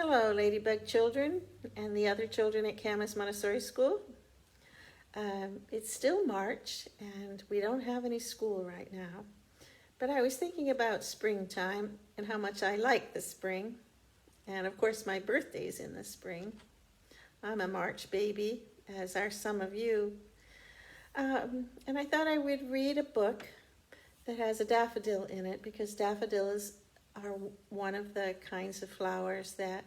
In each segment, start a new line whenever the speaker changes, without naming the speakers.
Hello, Ladybug children and the other children at Camas Montessori School. It's still March and we don't have any school right now, but I was thinking about springtime and how much I like the spring. And of course, my birthday's in the spring. I'm a March baby, as are some of you. And I thought I would read a book that has a daffodil in it because daffodils are one of the kinds of flowers that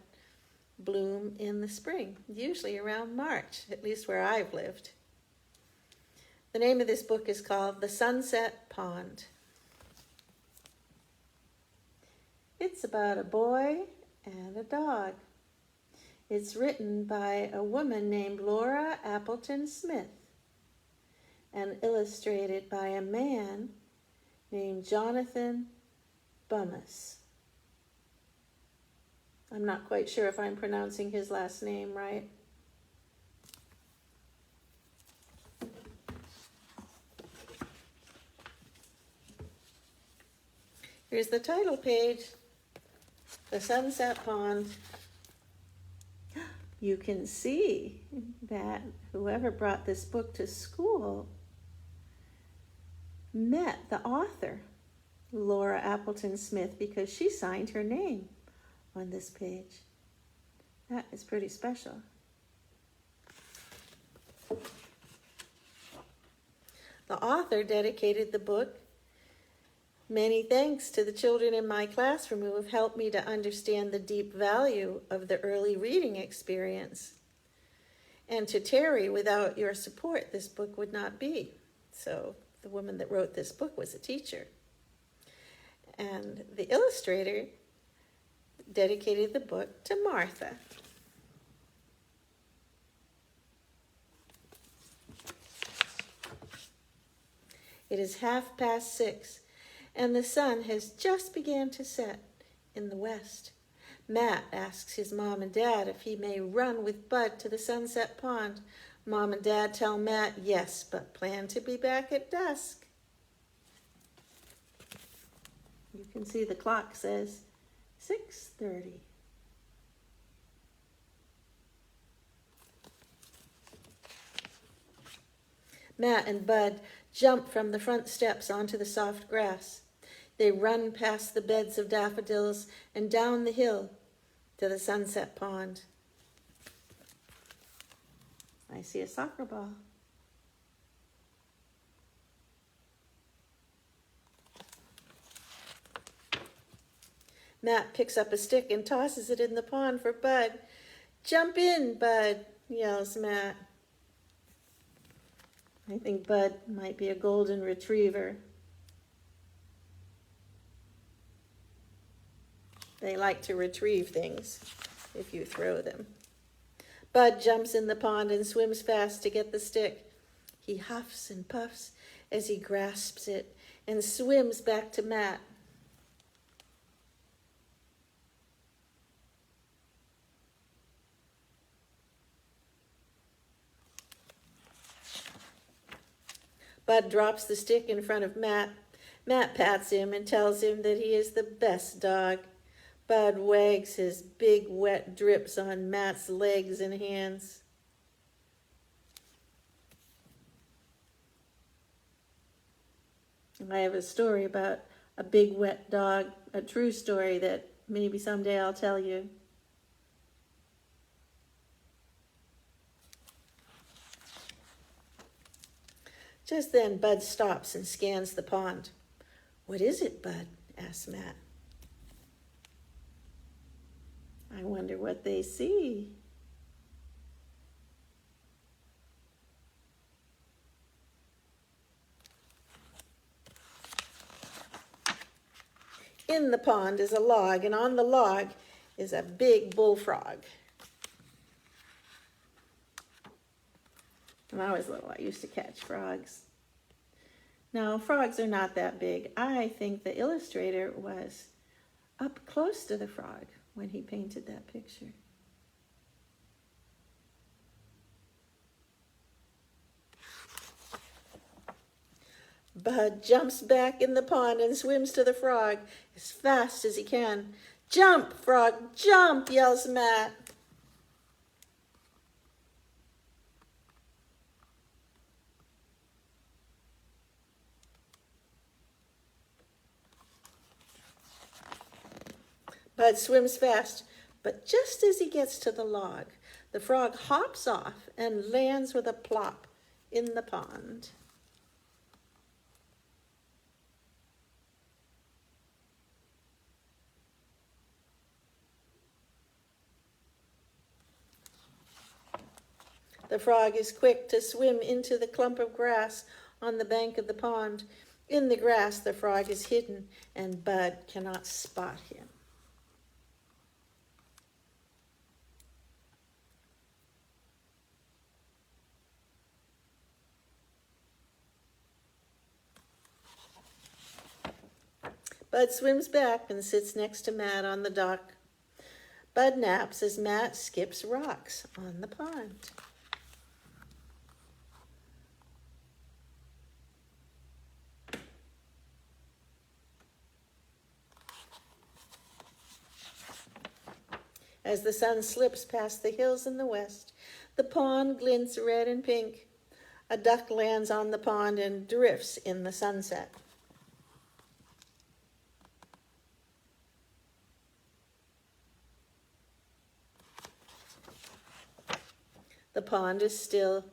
bloom in the spring, usually around March, at least where I've lived. The name of this book is called The Sunset Pond. It's about a boy and a dog. It's written by a woman named Laura Appleton Smith and illustrated by a man named Jonathan Bummas. I'm not quite sure if I'm pronouncing his last name right. Here's the title page, The Sunset Pond. You can see that whoever brought this book to school met the author, Laura Appleton Smith, because she signed her name on this page. That is pretty special. The author dedicated the book, "Many thanks to the children in my classroom who have helped me to understand the deep value of the early reading experience. And to Terry, without your support, this book would not be." So the woman that wrote this book was a teacher. And the illustrator dedicated the book to Martha. It is 6:30, and the sun has just begun to set in the west. Matt asks his mom and dad if he may run with Bud to the Sunset Pond. Mom and Dad tell Matt yes, but plan to be back at dusk. You can see the clock says 6:30. Matt and Bud jump from the front steps onto the soft grass. They run past the beds of daffodils and down the hill to the Sunset Pond. I see a soccer ball. Matt picks up a stick and tosses it in the pond for Bud. "Jump in, Bud," yells Matt. I think Bud might be a golden retriever. They like to retrieve things if you throw them. Bud jumps in the pond and swims fast to get the stick. He huffs and puffs as he grasps it and swims back to Matt. Bud drops the stick in front of Matt. Matt pats him and tells him that he is the best dog. Bud wags his big wet drips on Matt's legs and hands. I have a story about a big wet dog, a true story that maybe someday I'll tell you. Just then, Bud stops and scans the pond. "What is it, Bud?" asks Matt. I wonder what they see. In the pond is a log, and on the log is a big bullfrog. When I was little, I used to catch frogs. Now, frogs are not that big. I think the illustrator was up close to the frog when he painted that picture. Bud jumps back in the pond and swims to the frog as fast as he can. Jump, frog, jump, yells Matt. Bud swims fast, but just as he gets to the log, the frog hops off and lands with a plop in the pond. The frog is quick to swim into the clump of grass on the bank of the pond. In the grass, the frog is hidden, and Bud cannot spot him. Bud swims back and sits next to Matt on the dock. Bud naps as Matt skips rocks on the pond. As the sun slips past the hills in the west, the pond glints red and pink. A duck lands on the pond and drifts in the sunset. The pond is still.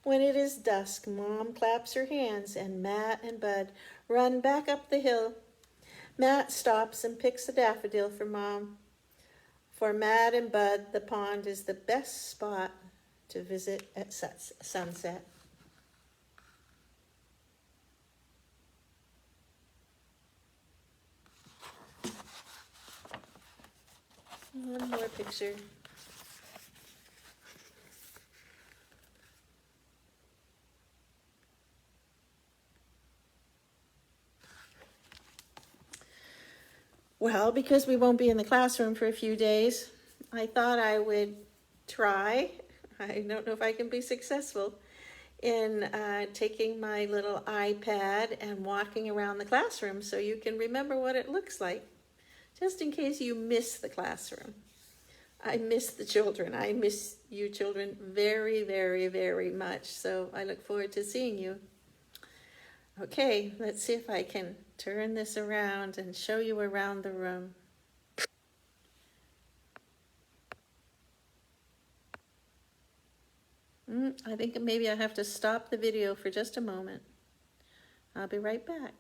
When it is dusk, Mom claps her hands and Matt and Bud run back up the hill. Matt stops and picks a daffodil for Mom. For Matt and Bud, the pond is the best spot to visit at sunset. One more picture. Well, because we won't be in the classroom for a few days, I thought I would try, I don't know if I can be successful, in taking my little iPad and walking around the classroom so you can remember what it looks like, just in case you miss the classroom. I miss the children. I miss you children very, very, very much, so I look forward to seeing you. Okay, let's see if I can turn this around and show you around the room. I think maybe I have to stop the video for just a moment. I'll be right back.